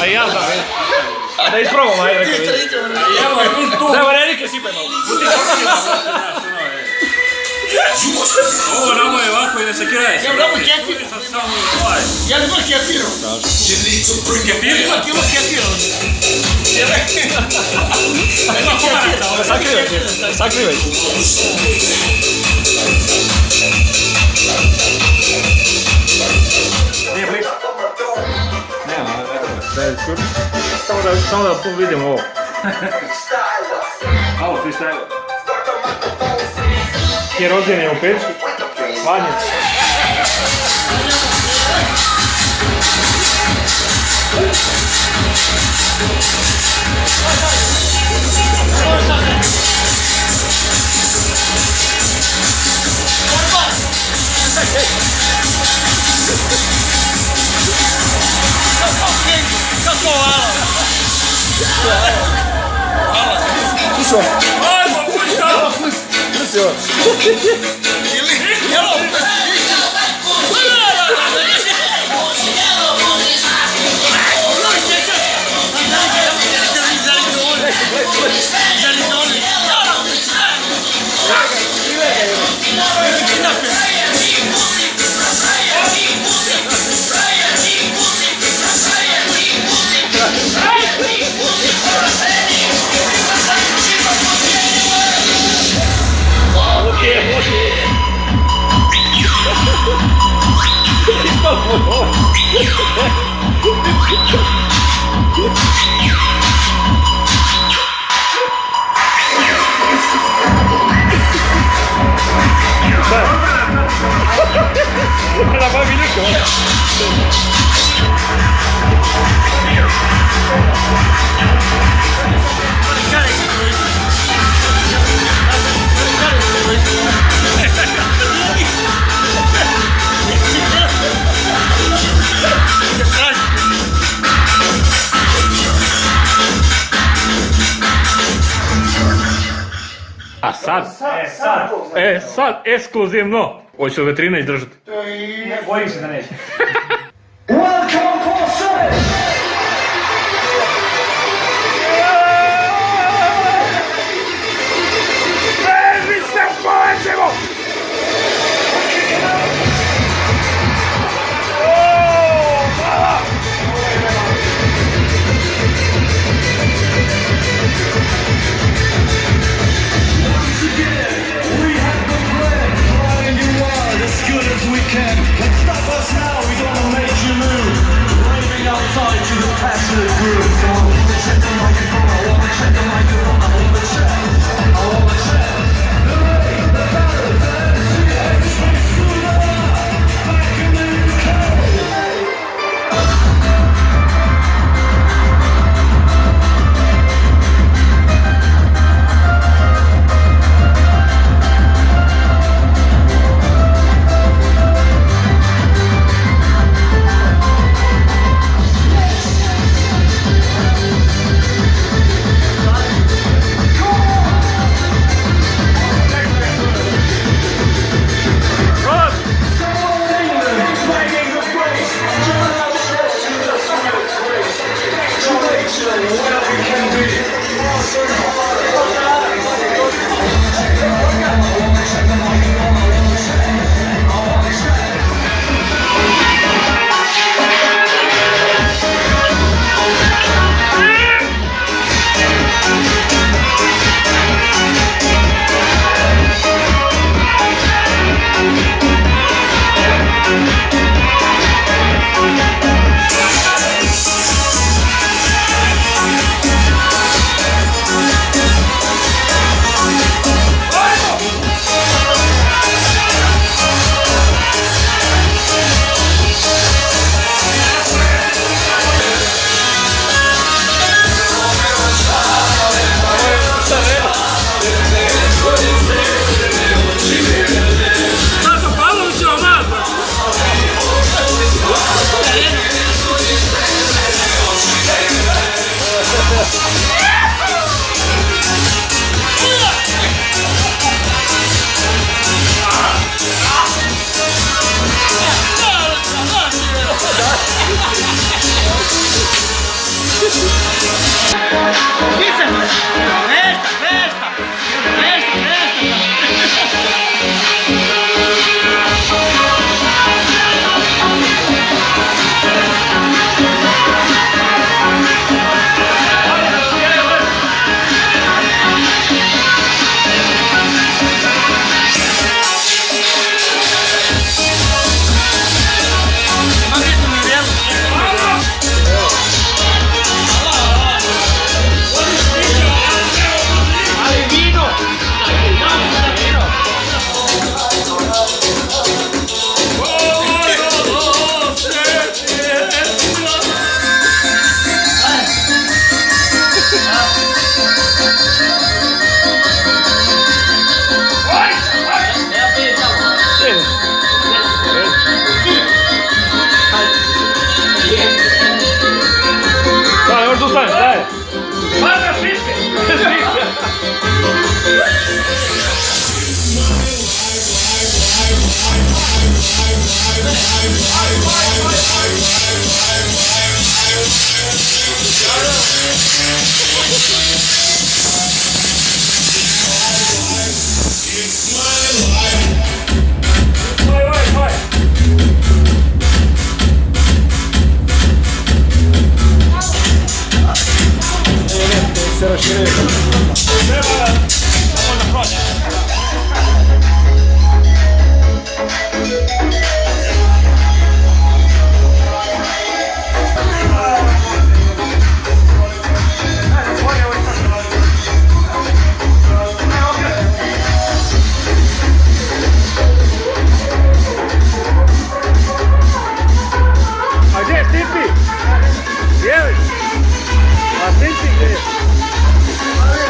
A ja znam. A da isprobamo, ajde rekao vidi. Nema Renike sipaj malo. Ovo ramo je ovako i ne se kraje. Ja ramo kefir. Ja ne moram kefirom. Kefir? Ima kilo kefira. Ima komarata. Sakrivaj. Nije blisko. Nema, Samo da vidimo ovo. Ovo freestyle. Kerozin je u pečku. Hladnjač. Kako hvala? Slušao. Ajmo, pušta! Pusti ovo. Era más minuto. A sad? Sad ekskluzivno. Hoće li veterina izdržati? Ne, bojim se da neće. Beži se, polećemo! As good as we can. Let's stop us now, we don't Daj, još ustane, daj. Vaga sviske. Se raširuje. Treba da prođe. A gdje je Stipi? Jelić? A Stipi gdje je?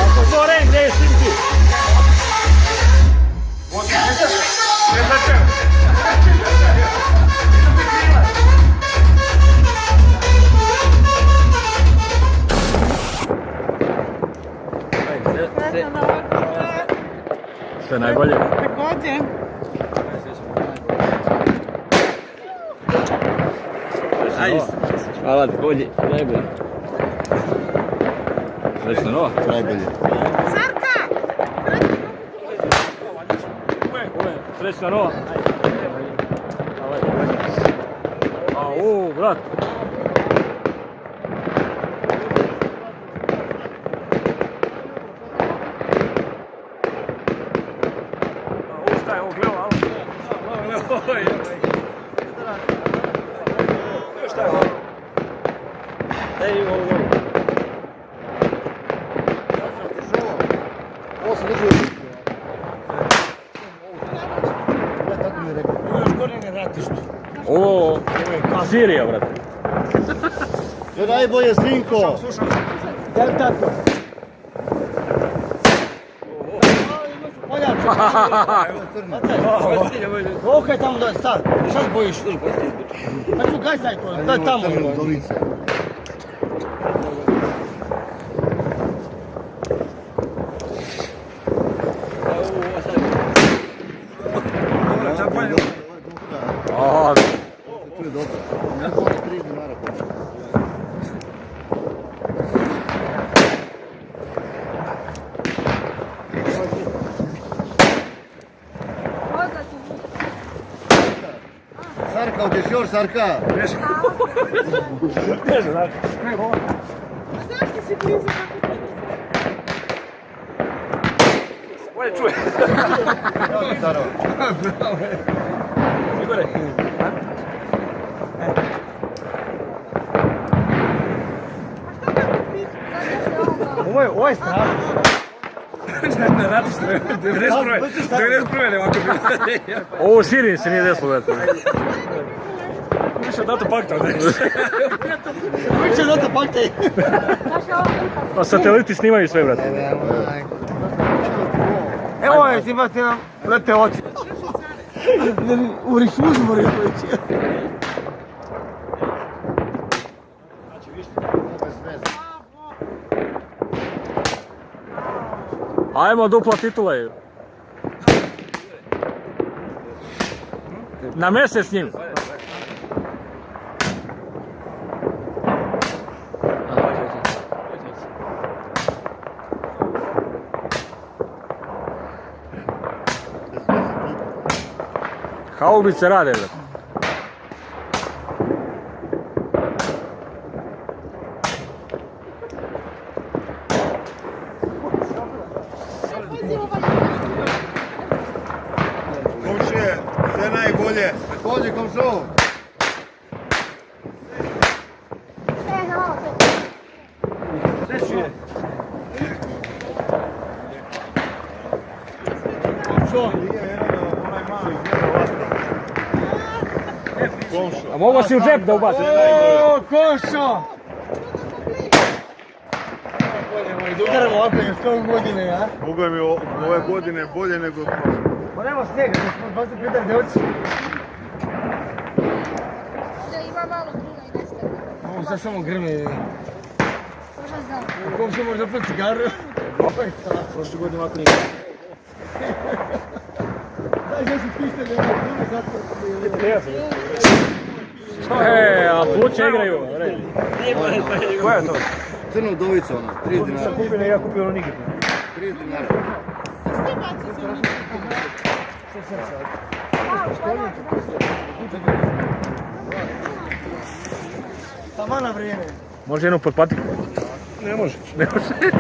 Ako to ren, gdje je Stipi? Sve najbolje. Također. Hvala, također. Najbolje. Srećna nova. Najbolje. Sarka! Srećna nova. Au, brat. Ustaj, ovo gleda, alo. Šta je ovo? Ej, ovo. Ovo sam držao. Tako mi je rekao. Ovo još gore ne ratiš tu. Ovo je Sirija, brate. Je najbolje, Slinko! Slušam. Jel tako? Ovo je tamo da je star. Šta se bojiš? Pa tu gaj taj to, daj tamo. Sarka, hoćeš još, Sarka? Ne znam. Zašto si blizu kako ti? Bolje čuje. Bravo. Igore. Ovo je strašno. Ne radiš 91. nema kako bilo. Ovo u Siriji se nije desilo, brate. Više NATO pakta, ne? Više zato pakte. Pa sateliti snimaju sve, brate. Evo je, imate nam, brate, oči. U rifuzu moraju poći. Ajmo, dupla titula je. Na mjesec s njim. Haubice rade, brate. Pazi ovaj. Komšije, sve najbolje. Također komšo. A mogu si u džep da ubaci? O, Komšo! Udaramo ovako je 100 godine, ja? Boga mi ove godine bolje nego prošle. Pa nema snijega, da smo baš se pitali gdje hoćeš. Da ima malo gruna i nešto. Ovo sad samo grme. Možda znam. Komšo može zaput cigaru. Prošle godine ovako nije. Daj, gdje si pištali, ovo grme zato. A pluće igraju. Koja je to? Crna udovica ona, 30 dinara. Kupine, ja kupio ono nikad. 30 dinara. Sve baci se na Tamo na vrijeme. Može jednu pod patiku? Ne može. Ne može.